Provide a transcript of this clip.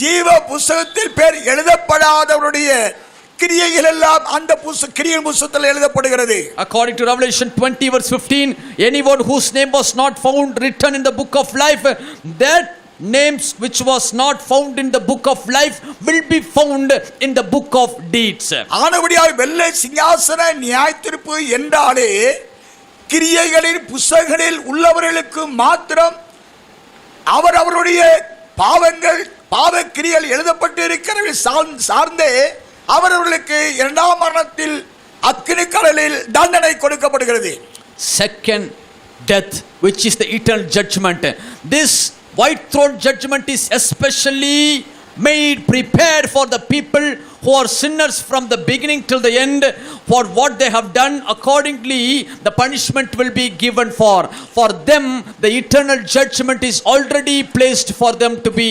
ஜீவ புஸ்தகத்தில் பேர் எழுதப்படாதவருடைய கிரியைகள் எல்லாம் அந்த கிரியையின் புஸ்தகத்தில் எழுதப்படுகிறது. According to Revelation 20 verse 15, anyone whose name was not found written in the book of life, that names which was not found in the book of life will be found in the book of deeds. ஆனபடியால் வெள்ளை சிங்காசன நியாயத்தீர்ப்பு என்றாலே கிரியைகளின் புஸ்தகங்களில் உள்ளவர்களுக்கு மாத்திரம் அவருடைய பாவங்கள் பாவ கிரியைகள் எழுதப்பட்டு இருக்கிறவை சார்ந்தே அவர்களுக்கு இரண்டாம் மரணத்தில் அக்கினி கடலில் தண்டனை கொடுக்கப்படுகிறது. Second death, which is the eternal judgment. This white throne judgment is especially made prepared for the people who are sinners from the beginning till the end. For what they have done, accordingly the punishment will be given for them. The eternal judgment is already placed for them to be